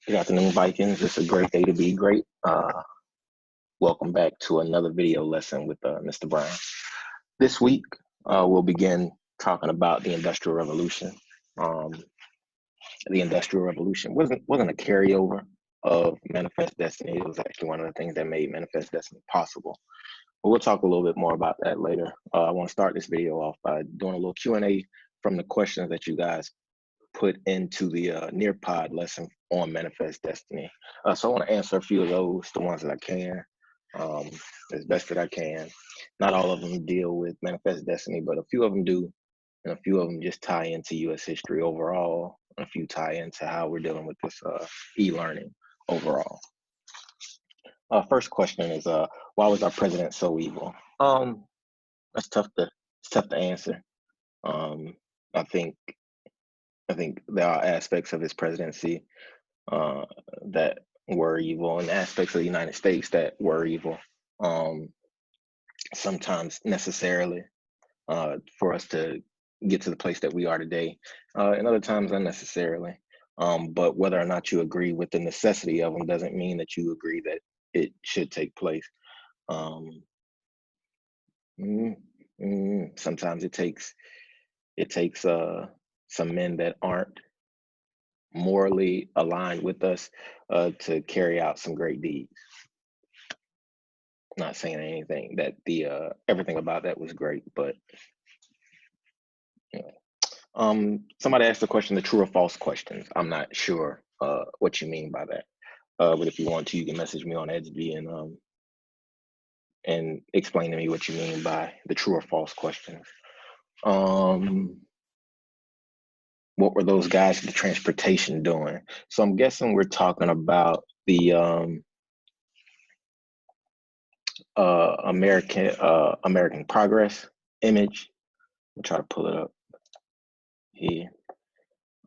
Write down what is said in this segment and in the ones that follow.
Good afternoon, Vikings. It's a great day to be great. Welcome back to another video lesson with Mr. Brown. This week, we'll begin talking about the Industrial Revolution. The Industrial Revolution wasn't a carryover of Manifest Destiny. It was actually one of the things that made Manifest Destiny possible. But we'll talk a little bit more about that later. I want to start this video off by doing a little Q&A from the questions that you guys put into the Nearpod lesson on Manifest Destiny. So I want to answer a few of those, the ones that I can, as best that I can. Not all of them deal with Manifest Destiny, but a few of them do, and a few of them just tie into U.S. history overall, and a few tie into how we're dealing with this e-learning overall. First question is, why was our president so evil? That's tough to answer. I think there are aspects of his presidency that were evil, and aspects of the United States that were evil. Sometimes necessarily for us to get to the place that we are today, and other times unnecessarily. But whether or not you agree with the necessity of them doesn't mean that you agree that it should take place. Sometimes it takes some men that aren't morally aligned with us to carry out some great deeds. Not saying anything that everything about that was great, but anyway. Somebody asked the question, the true or false questions. I'm not sure what you mean by that, but if you want to, you can message me on Edsby and explain to me what you mean by the true or false questions. What were those guys in the transportation doing? So I'm guessing we're talking about the American Progress image. I'll try to pull it up here.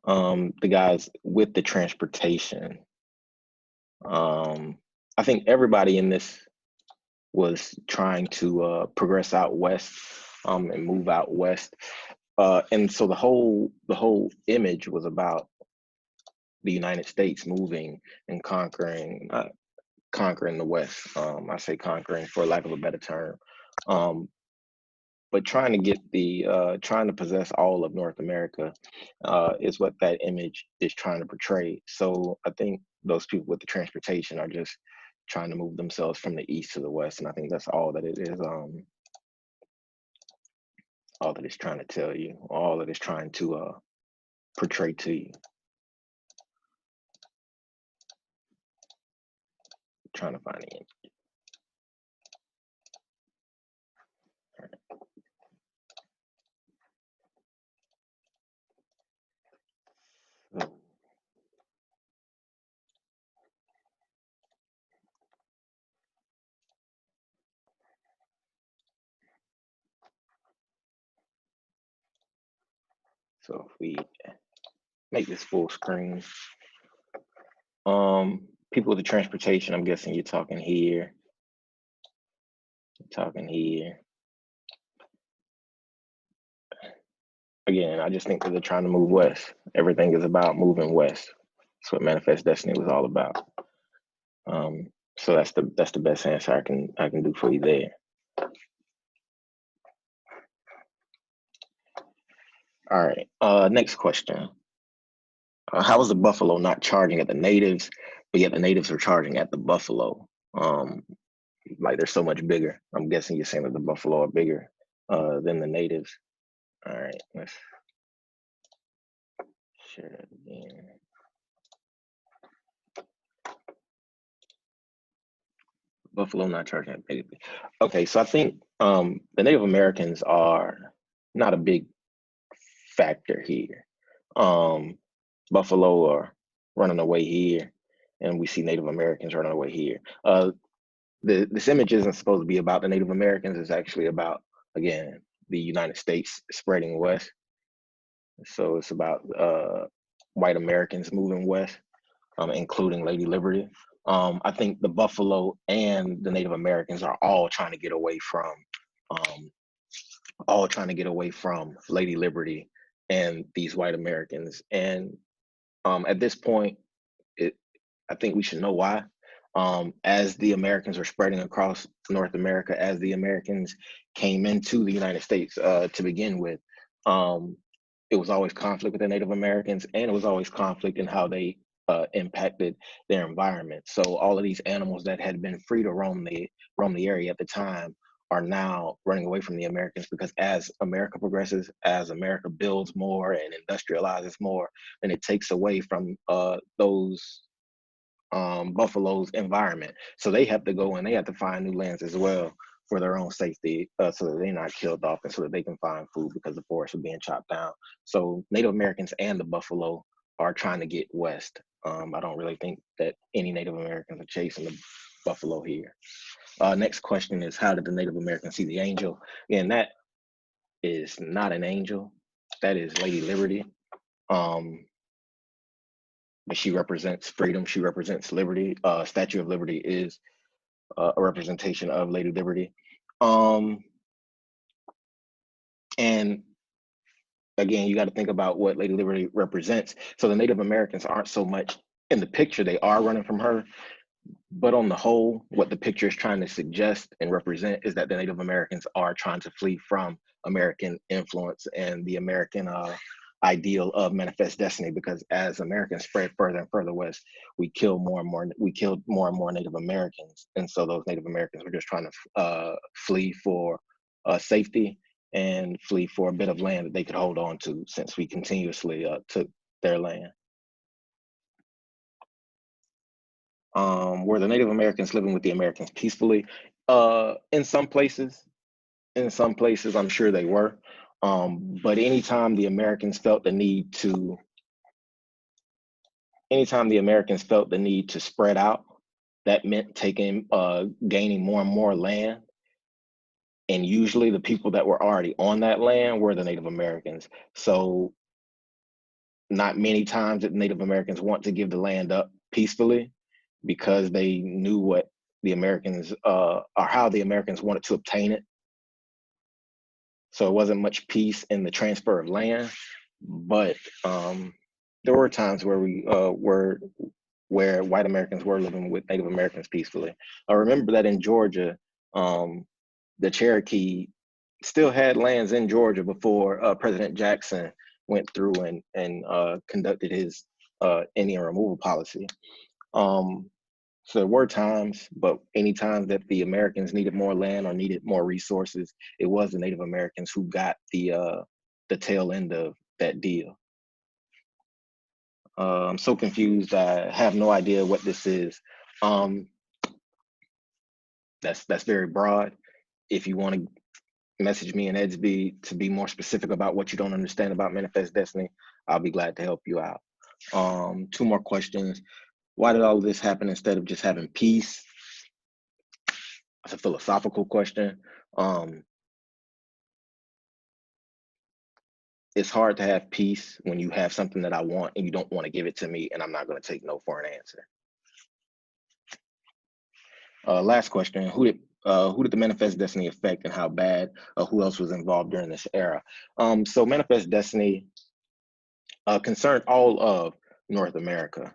The guys with the transportation. I think everybody in this was trying to progress out west and move out west. And so the whole image was about the United States moving and conquering the West. I say conquering for lack of a better term, but trying to get trying to possess all of North America is what that image is trying to portray. So I think those people with the transportation are just trying to move themselves from the east to the west, and I think that's all that it is. All that it's trying to tell you, all that it's trying to portray to you. Trying to find the image. So if we make this full screen, people with the transportation, I'm guessing you're talking here. Again, I just think that they're trying to move west. Everything is about moving west. That's what Manifest Destiny was all about. So that's the best answer I can do for you there. All right. Next question. How is the buffalo not charging at the natives, but yet the natives are charging at the buffalo? Like they're so much bigger. I'm guessing you're saying that the buffalo are bigger than the natives. All right, let's share that again. Buffalo not charging at native. Okay, so I think the Native Americans are not a big factor here. Buffalo are running away here, and we see Native Americans running away here. This image isn't supposed to be about the Native Americans. It's actually about, again, the United States spreading west. So it's about white Americans moving west, including Lady Liberty. I think the buffalo and the Native Americans are all trying to get away from Lady Liberty and these white Americans. And at this point, I think we should know why. As the Americans were spreading across North America, as the Americans came into the United States to begin with, um, it was always conflict with the Native Americans, and it was always conflict in how they impacted their environment. So all of these animals that had been free to roam the area at the time are now running away from the Americans, because as America progresses, as America builds more and industrializes more, and it takes away from those buffalo's environment. So they have to go and they have to find new lands as well for their own safety, so that they're not killed off and so that they can find food because the forests are being chopped down. So Native Americans and the buffalo are trying to get west. I don't really think that any Native Americans are chasing the buffalo here. Next question is, how did the Native Americans see the angel? And that is not an angel. That is Lady Liberty. But she represents freedom. She represents liberty. Statue of Liberty is a representation of Lady Liberty. And again, you got to think about what Lady Liberty represents. So the Native Americans aren't so much in the picture, they are running from her. But on the whole, what the picture is trying to suggest and represent is that the Native Americans are trying to flee from American influence and the American ideal of manifest destiny. Because as Americans spread further and further west, we killed more and more Native Americans, and so those Native Americans were just trying to flee for safety and flee for a bit of land that they could hold on to, since we continuously took their land. Were the Native Americans living with the Americans peacefully? In some places, I'm sure they were. But anytime the Americans felt the need to spread out, that meant gaining more and more land. And usually the people that were already on that land were the Native Americans. So not many times did Native Americans want to give the land up peacefully, because they knew what the Americans or how the Americans wanted to obtain it. So it wasn't much peace in the transfer of land, but there were times where where white Americans were living with Native Americans peacefully. I remember that in Georgia, the Cherokee still had lands in Georgia before President Jackson went through and conducted his Indian removal policy. So there were times, but any time that the Americans needed more land or needed more resources, it was the Native Americans who got the tail end of that deal. I'm so confused. I have no idea what this is. That's very broad. If you want to message me and Edsby to be more specific about what you don't understand about Manifest Destiny, I'll be glad to help you out. Two more questions. Why did all of this happen instead of just having peace? That's a philosophical question. It's hard to have peace when you have something that I want and you don't want to give it to me, and I'm not going to take no for an answer. Last question: who did the Manifest Destiny affect, and how bad? Who else was involved during this era? So Manifest Destiny concerned all of North America.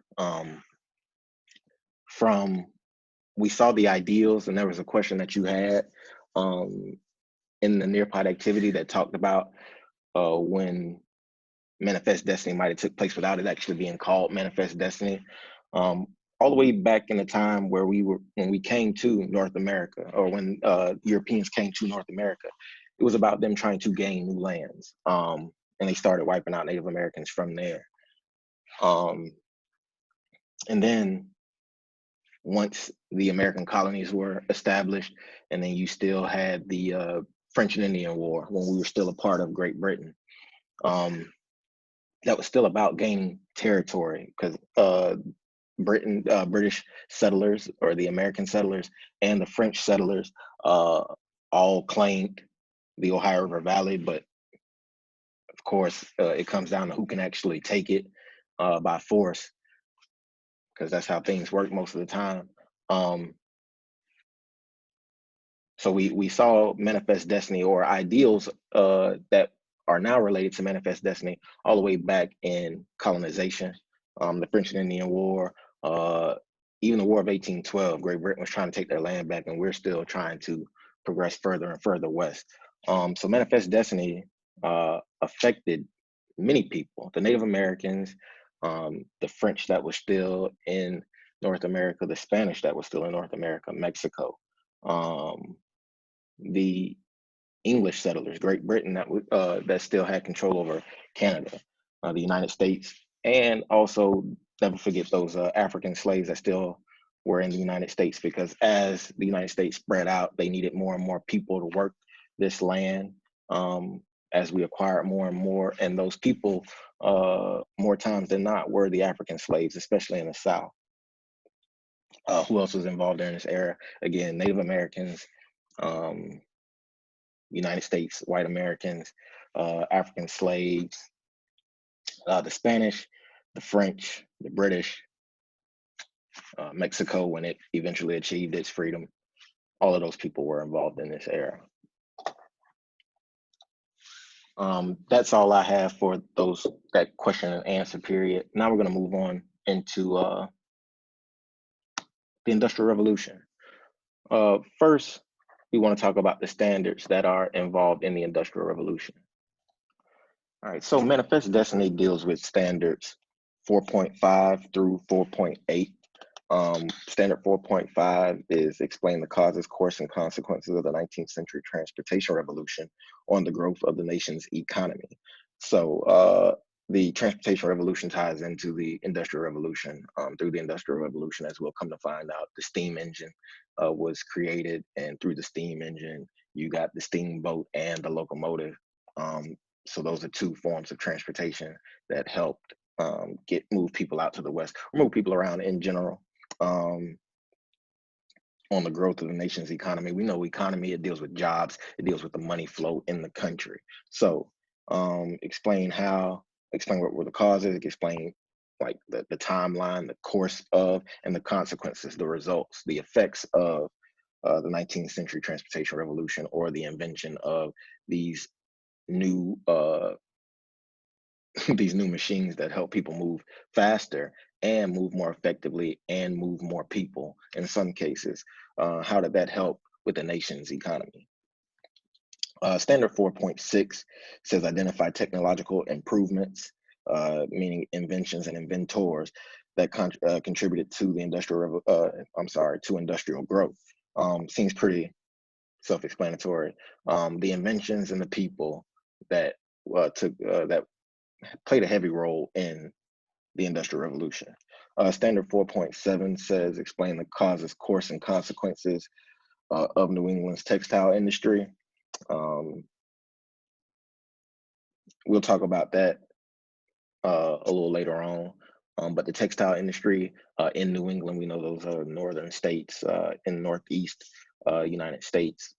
We saw the ideals, and there was a question that you had in the Nearpod activity that talked about when Manifest Destiny might have took place without it actually being called Manifest Destiny. All the way back in the time when we came to North America, or when Europeans came to North America, it was about them trying to gain new lands. And they started wiping out Native Americans from there. And then once the American colonies were established, and then you still had the French and Indian War when we were still a part of Great Britain. That was still about gaining territory, because British settlers, or the American settlers, and the French settlers all claimed the Ohio River Valley, but of course it comes down to who can actually take it by force, because that's how things work most of the time. So we saw Manifest Destiny, or ideals that are now related to Manifest Destiny, all the way back in colonization, the French and Indian War, Even the War of 1812, Great Britain was trying to take their land back, and we're still trying to progress further and further west. So Manifest Destiny affected many people, the Native Americans, the French that was still in North America, the Spanish that was still in North America, Mexico, the English settlers, Great Britain that still had control over Canada, the United States, and also never forget those African slaves that still were in the United States, because as the United States spread out, they needed more and more people to work this land. As we acquired more and more, and those people, more times than not, were the African slaves, especially in the South. Who else was involved during this era? Again, Native Americans, United States white Americans, African slaves, the Spanish, the French, the British, Mexico when it eventually achieved its freedom. All of those people were involved in this era. That's all I have for that question and answer period. Now we're going to move on into the Industrial Revolution. First, we want to talk about the standards that are involved in the Industrial Revolution. All right, so Manifest Destiny deals with standards 4.5 through 4.8. Standard 4.5 is explain the causes, course, and consequences of the 19th century transportation revolution on the growth of the nation's economy. So the transportation revolution ties into the Industrial Revolution. Through the Industrial Revolution, as we'll come to find out, the steam engine was created, and through the steam engine, you got the steamboat and the locomotive. So those are two forms of transportation that helped move people out to the West, move people around in general. On the growth of the nation's economy. We know economy, it deals with jobs, it deals with the money flow in the country. So explain what were the causes, explain like the timeline, the course of, and the consequences, the results, the effects of the 19th century transportation revolution, or the invention of these new these new machines that help people move faster and move more effectively and move more people in some cases. How did that help with the nation's economy? Standard 4.6 says identify technological improvements, meaning inventions and inventors that contributed to the industrial growth. Seems pretty self-explanatory. The inventions and the people that that played a heavy role in the Industrial Revolution. Standard 4.7 says explain the causes, course, and consequences of New England's textile industry. We'll talk about that a little later on. But the textile industry in New England, we know those are northern states in the Northeast United States.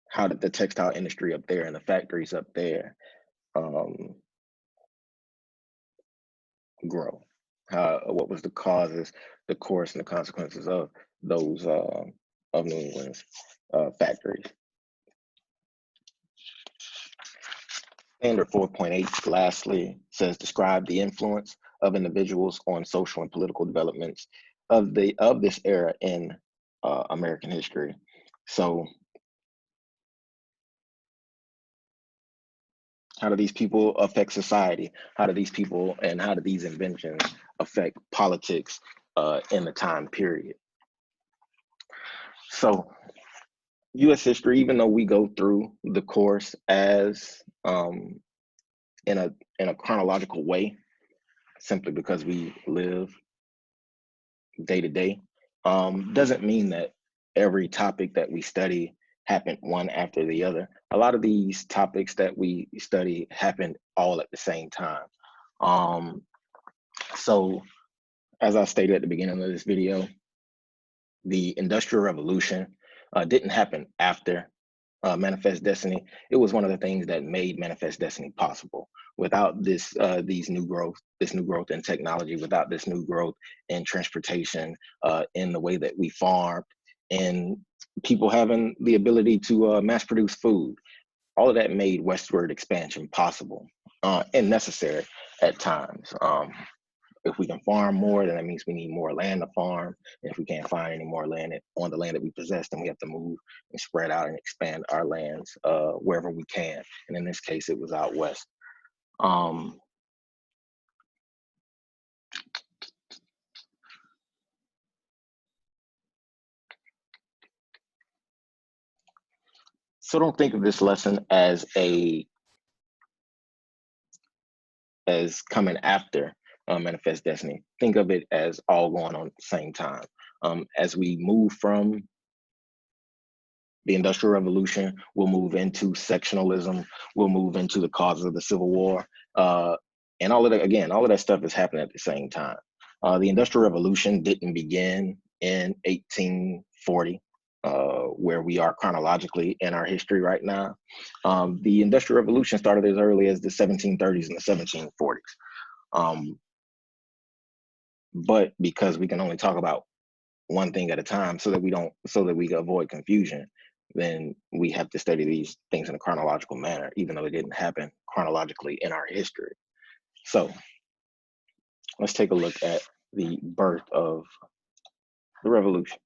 How did the textile industry up there and the factories up there grow? What was the causes, the course, and the consequences of those of New England's factories? Standard 4.8 lastly says describe the influence of individuals on social and political developments of this era in American history. So how do these people affect society? How do these people and how do these inventions affect politics in the time period? So U.S. history, even though we go through the course as in a chronological way, simply because we live day to day, doesn't mean that every topic that we study happened one after the other. A lot of these topics that we study happened all at the same time. So as I stated at the beginning of this video, the Industrial Revolution didn't happen after Manifest Destiny. It was one of the things that made Manifest Destiny possible. Without this new growth in technology, without this new growth in transportation, in the way that we farm, and people having the ability to mass produce food, all of that made westward expansion possible and necessary at times. if we can farm more, then that means we need more land to farm. And if we can't find any more land on the land that we possess, then we have to move and spread out and expand our lands wherever we can. And in this case, it was out west. So don't think of this lesson as coming after Manifest Destiny. Think of it as all going on at the same time. As we move from the Industrial Revolution, we'll move into sectionalism, we'll move into the causes of the Civil War. And all of that stuff is happening at the same time. The Industrial Revolution didn't begin in 1840, where we are chronologically in our history right now. The Industrial Revolution started as early as the 1730s and the 1740s. But because we can only talk about one thing at a time so that we can avoid confusion, then we have to study these things in a chronological manner, even though it didn't happen chronologically in our history. So let's take a look at the birth of the revolution.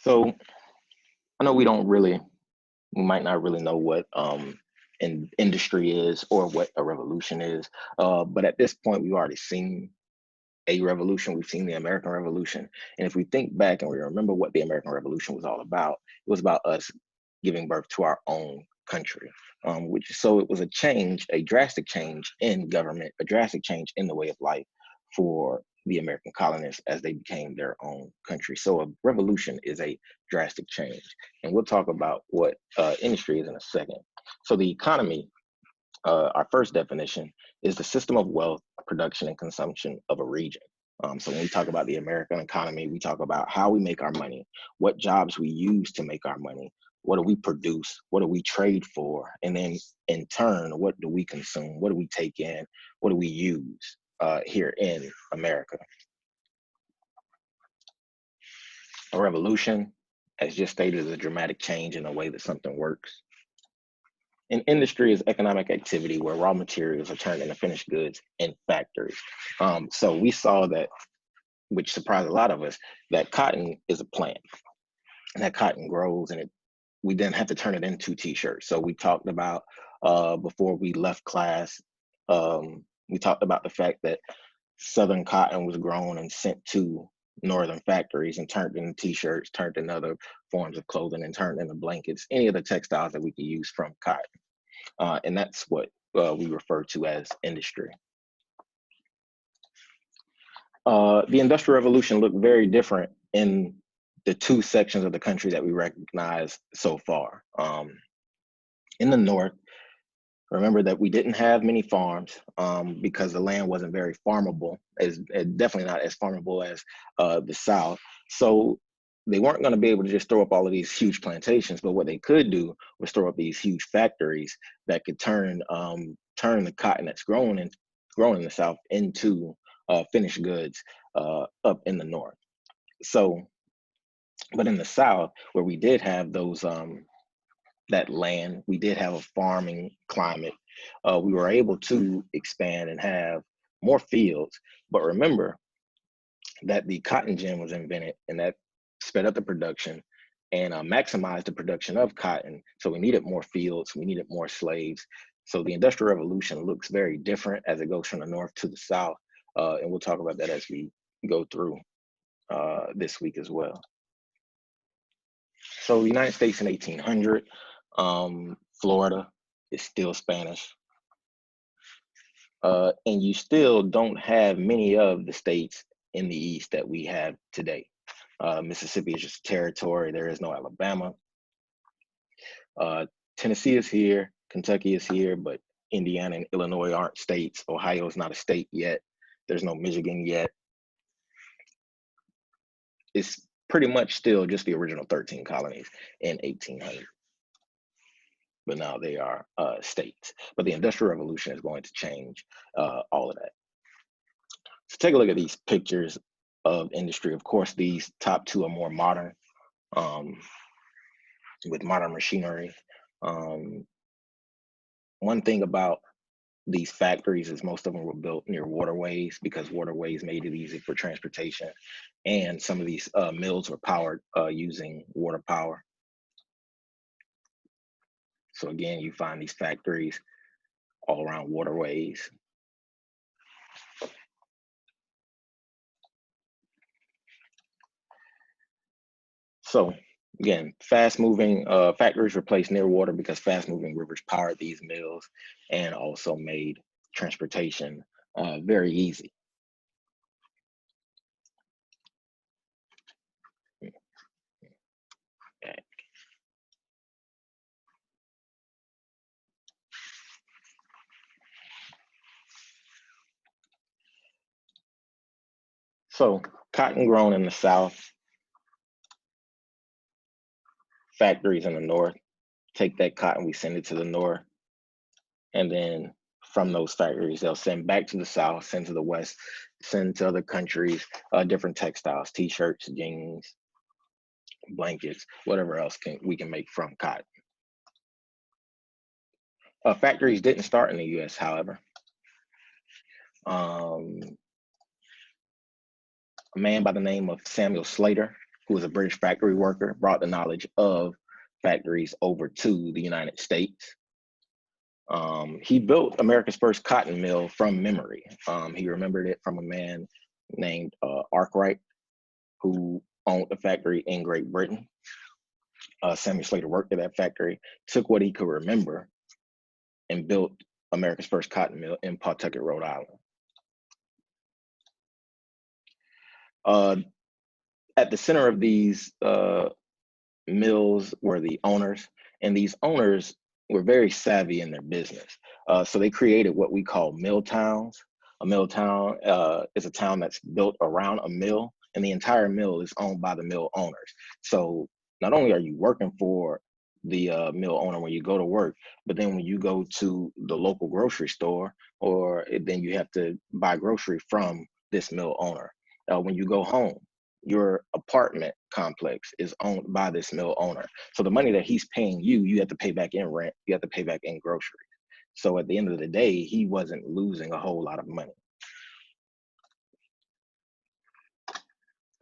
So I know we might not really know what an industry is or what a revolution is, but at this point we've already seen a revolution. We've seen the American Revolution. And if we think back and we remember what the American Revolution was all about, it was about us giving birth to our own country. So it was a drastic change in government, a drastic change in the way of life for the American colonists as they became their own country. So a revolution is a drastic change. And we'll talk about what industry is in a second. So the economy, our first definition, is the system of wealth, production, and consumption of a region. So when we talk about the American economy, we talk about how we make our money, what jobs we use to make our money, what do we produce, what do we trade for, and then in turn, what do we consume, what do we take in, what do we use here in America. A revolution, as just stated, is a dramatic change in the way that something works. An industry is economic activity where raw materials are turned into finished goods in factories. So we saw that, which surprised a lot of us, that cotton is a plant, and that cotton grows, and we then have to turn it into t-shirts. So we talked about before we left class, we talked about the fact that Southern cotton was grown and sent to Northern factories and turned into t-shirts, turned into other forms of clothing, and turned into blankets, any of the textiles that we could use from cotton. And that's what we refer to as industry. The Industrial Revolution looked very different in the two sections of the country that we recognize so far. In the North, remember that we didn't have many farms because the land wasn't very farmable, definitely not as farmable as the South. So they weren't going to be able to just throw up all of these huge plantations, but what they could do was throw up these huge factories that could turn the cotton that's grown in the South into finished goods up in the North. So, but in the South, where we did have those that land, we did have a farming climate. We were able to expand and have more fields. But remember that the cotton gin was invented, and that sped up the production and maximized the production of cotton. So we needed more fields, we needed more slaves. So the Industrial Revolution looks very different as it goes from the North to the South. And we'll talk about that as we go through this week as well. So the United States in 1800, Florida is still Spanish. And you still don't have many of the states in the East that we have today. Mississippi is just a territory. There is no Alabama. Tennessee is here. Kentucky is here, but Indiana and Illinois aren't states. Ohio is not a state yet. There's no Michigan yet. It's pretty much still just the original 13 colonies in 1800. but now they are states. But the Industrial Revolution is going to change all of that. So take a look at these pictures of industry. Of course, these top two are more modern, um, with modern machinery. Um, one thing about these factories is most of them were built near waterways because waterways made it easy for transportation. And some of these mills were powered using water power. So again, you find these factories all around waterways. So again, fast moving factories were placed near water because fast moving rivers powered these mills and also made transportation very easy. Okay. So cotton grown in the South, factories in the North. Take that cotton, we send it to the North, and then from those factories, they'll send back to the South, send to the West, send to other countries, different textiles, t-shirts, jeans, blankets, whatever else we can make from cotton. Factories didn't start in the U.S., however. Um, a man by the name of Samuel Slater, who was a British factory worker, brought the knowledge of factories over to the United States. He built America's first cotton mill from memory. He remembered it from a man named Arkwright, who owned a factory in Great Britain. Samuel Slater worked at that factory, took what he could remember, and built America's first cotton mill in Pawtucket, Rhode Island. Uh, at the center of these mills were the owners, and these owners were very savvy in their business. So they created what we call mill towns. A mill town is a town that's built around a mill, and the entire mill is owned by the mill owners. So not only are you working for the mill owner when you go to work, but then when you go to the local grocery store, or then you have to buy grocery from this mill owner. When you go home, your apartment complex is owned by this mill owner. So the money that he's paying you, you have to pay back in rent, you have to pay back in groceries. So at the end of the day, he wasn't losing a whole lot of money.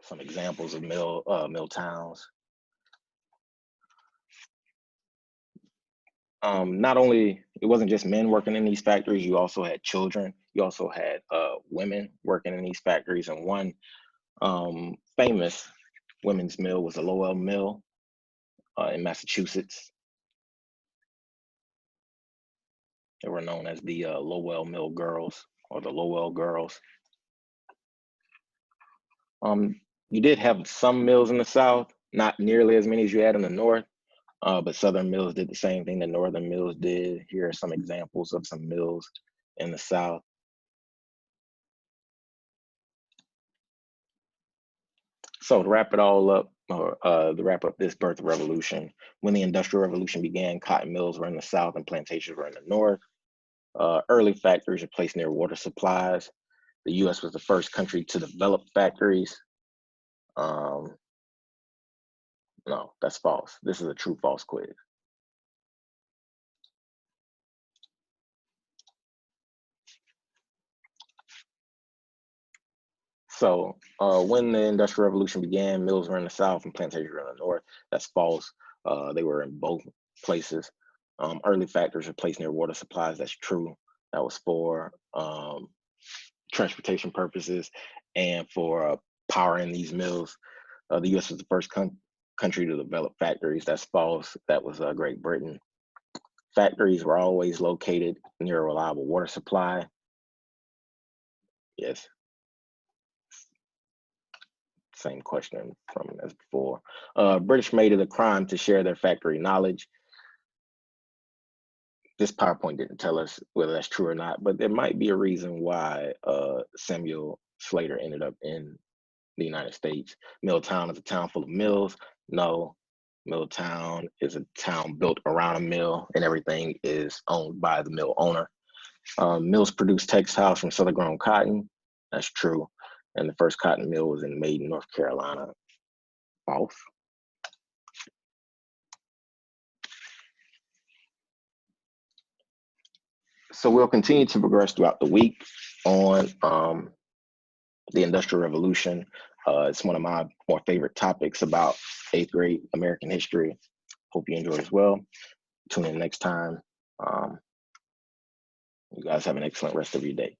Some examples of mill towns. Not only it wasn't just men working in these factories, you also had children. You also had women working in these factories, and one famous women's mill was the Lowell Mill in Massachusetts. They were known as the Lowell Mill Girls or the Lowell Girls. You did have some mills in the South, not nearly as many as you had in the North, but Southern mills did the same thing that Northern mills did. Here are some examples of some mills in the South. So to wrap it all up, or to wrap up this birth revolution, when the Industrial Revolution began, cotton mills were in the South and plantations were in the North. Early factories were placed near water supplies. The U.S. was the first country to develop factories. Um, no, that's false. This is a true false quiz. So when the Industrial Revolution began, mills were in the South and plantations were in the North. That's false. They were in both places. Early factories were placed near water supplies. That's true. That was for transportation purposes and for powering these mills. The U.S. was the first country to develop factories. That's false. That was Great Britain. Factories were always located near a reliable water supply. Yes, same question from as before. British made it a crime to share their factory knowledge. This PowerPoint didn't tell us whether that's true or not, but there might be a reason why Samuel Slater ended up in the United States. Milltown is a town full of mills. No, Milltown is a town built around a mill, and everything is owned by the mill owner. Mills produce textiles from southern grown cotton. That's true. And the first cotton mill was in Maiden, North Carolina. False. So we'll continue to progress throughout the week on the Industrial Revolution. It's one of my more favorite topics about 8th grade American history. Hope you enjoy as well. Tune in next time. You guys have an excellent rest of your day.